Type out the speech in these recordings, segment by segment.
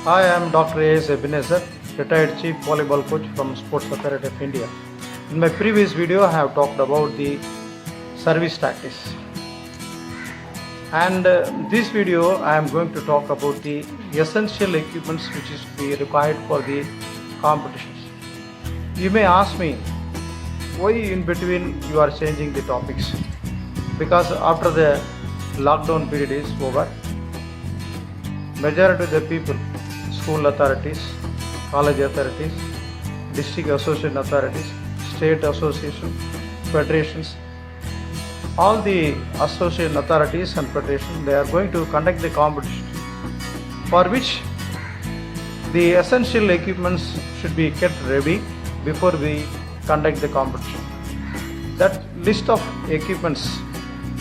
Hi, I am Dr. A.S. Ebenezer, retired Chief Volleyball Coach from Sports Authority of India. In my previous video, I have talked about the service tactics. And this video, I am going to talk about the essential equipments which is to be required for the competitions. You may ask me, why in between you are changing the topics? Because after the lockdown period is over, majority of the people, school authorities, college authorities, district association authorities, state association, federations, all the association authorities and federations, they are going to conduct the competition, for which the essential equipments should be kept ready before we conduct the competition. That list of equipments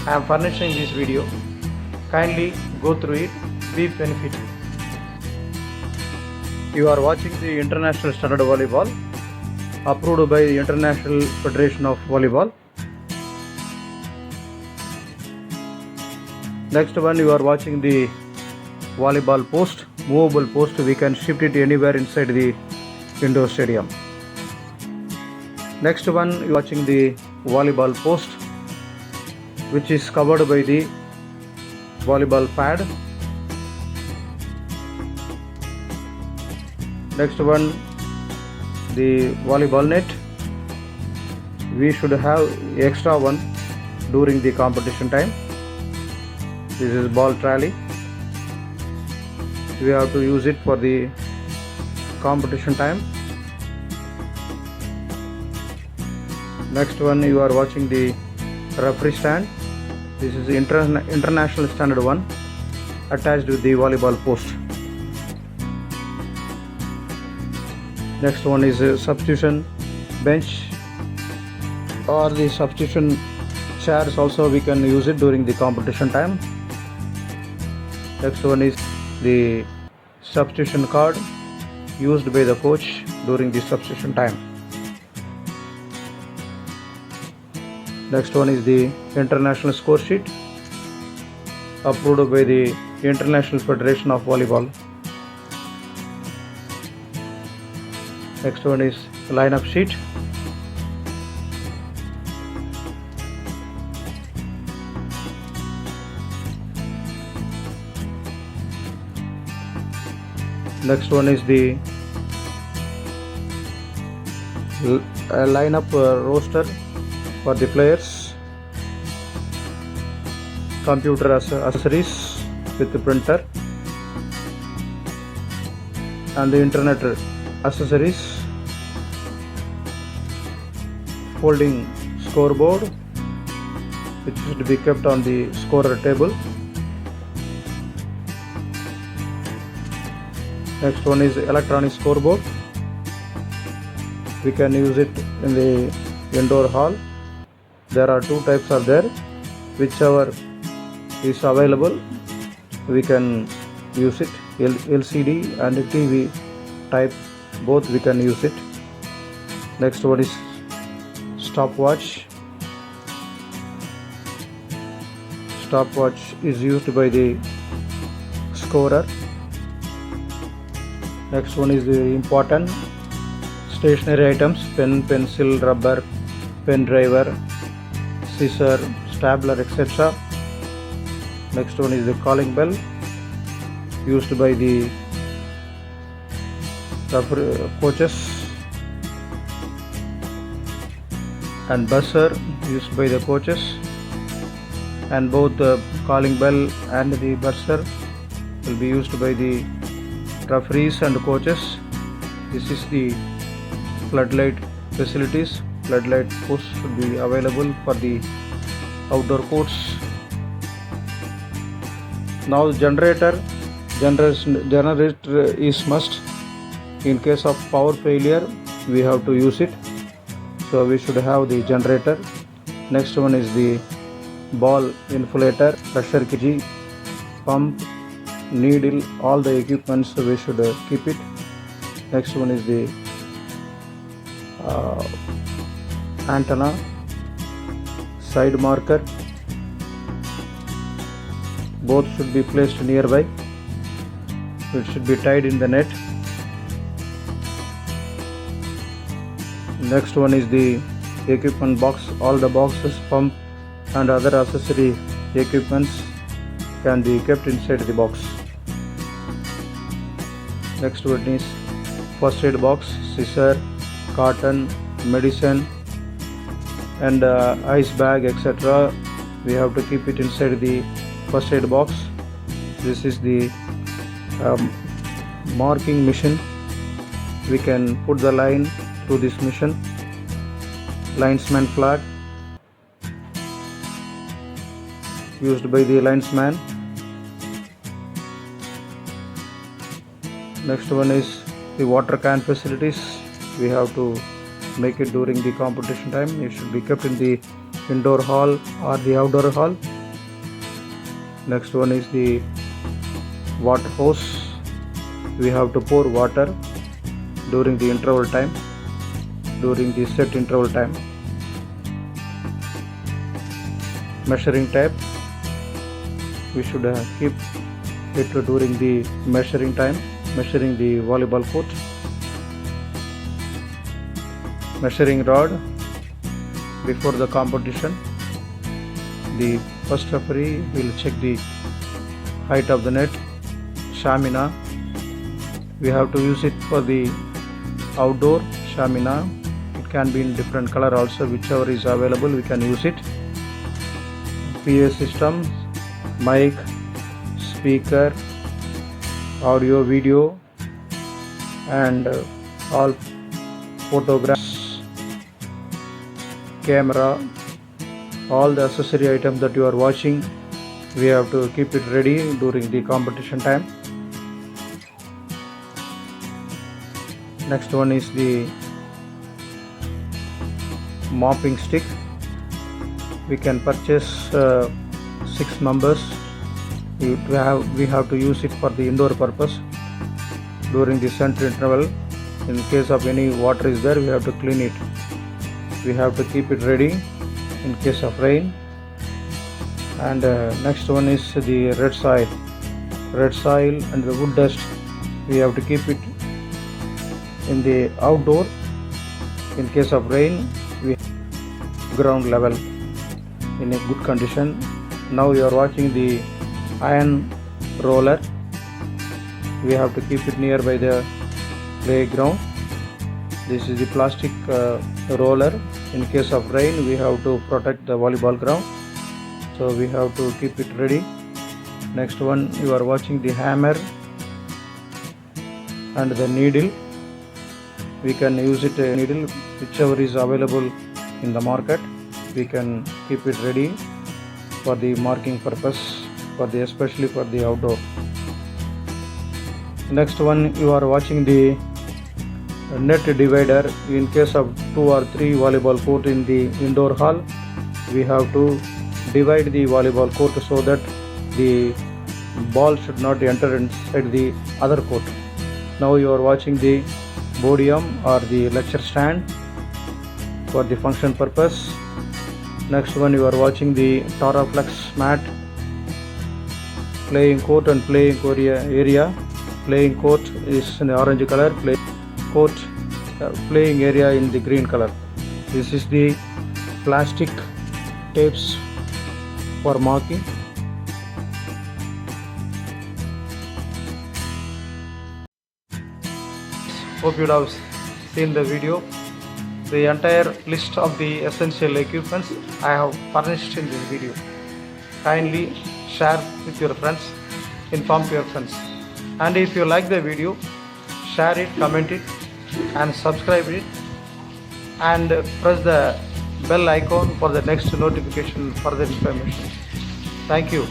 I am furnishing this video. Kindly go through it, be benefited. You are watching the International Standard Volleyball, approved by the International Federation of Volleyball. Next one, you are watching the volleyball post, movable post. We can shift it anywhere inside the indoor stadium. Next one, you are watching the volleyball post, which is covered by the volleyball pad. Next one, the volleyball net. We should have extra one during the competition time. This is ball trolley. We have to use it for the competition time. Next one, you are watching the referee stand. This is the international standard one, attached with the volleyball post. Next one is a substitution bench or the substitution chairs. Also we can use it during the competition time. Next one is the substitution card used by the coach during the substitution time. Next one is the international score sheet, approved by the International Federation of Volleyball. Next one is lineup sheet. Next one is the lineup roster for the players. Computer accessories with the printer and the internet accessories. Folding scoreboard, which is to be kept on the scorer table. Next one is electronic scoreboard. We can use it in the indoor hall. There are two types are there. Whichever is available, we can use it. LCD and TV type, both we can use it. Next one is stopwatch. Stopwatch is used by the scorer. Next one is the important stationery items: pen, pencil, rubber, pen driver, scissor, stapler, etc. Next one is the calling bell, used by the coaches, and buzzer, used by the coaches, and both the calling bell and the buzzer will be used by the referees and coaches. This is the floodlight facilities. Floodlight posts should be available for the outdoor courts. Now generator is must. In case of power failure, we have to use it, so we should have the generator. Next one is the ball inflator, pressure gauge, pump, needle, all the equipments we should keep it. Next one is the antenna, side marker, both should be placed nearby. It should be tied in the net. Next one is the equipment box. All the boxes, pump and other accessory equipments can be kept inside the box. Next one is first aid box, scissor, cotton, medicine and ice bag, etc. We have to keep it inside the first aid box. This is the marking machine. We can put the line through this machine. Linesman flag used by the linesman. Next one is the water can facilities. We have to make it during the competition time. It should be kept in the indoor hall or the outdoor hall. Next one is the water hose. We have to pour water during the interval time, during the set interval time. Measuring tape. We should keep it during the measuring time, measuring the volleyball court. Measuring rod before the competition. The first referee will check the height of the net. Shamina. We have to use it for the outdoor shamina. It can be in different color also, whichever is available we can use it. PA system, mic, speaker, audio, video and all photographs, camera, all the accessory items that you are watching, we have to keep it ready during the competition time. Next one is the mopping stick. We can purchase 6 members. We have to use it for the indoor purpose during the center interval. In case of any water is there, we have to clean it. We have to keep it ready in case of rain. And next one is the red soil and the wood dust. We have to keep it in the outdoor. In case of rain, we ground level in a good condition. Now you are watching the iron roller. We have to keep it nearby the playground. This is the plastic roller. In case of rain, we have to protect the volleyball ground, so we have to keep it ready. Next one, you are watching the hammer and the needle. We can use it a needle whichever is available in the market. We can keep it ready for the marking purpose, especially for the outdoor. Next one, you are watching the net divider. In case of 2 or 3 volleyball court in the indoor hall, we have to divide the volleyball court so that the ball should not enter inside the other court. Now you are watching the podium or the lecture stand for the function purpose. Next one, you are watching the Toraflex mat, playing court and playing area. Playing court is in the orange color, playing area in the green color. This is the plastic tapes for marking. Hope you have seen the video. The entire list of the essential equipments I have furnished in this video. Kindly share with your friends, inform your friends, and if you like the video, share it, comment it and subscribe it, and press the bell icon for the next notification, further information. Thank you.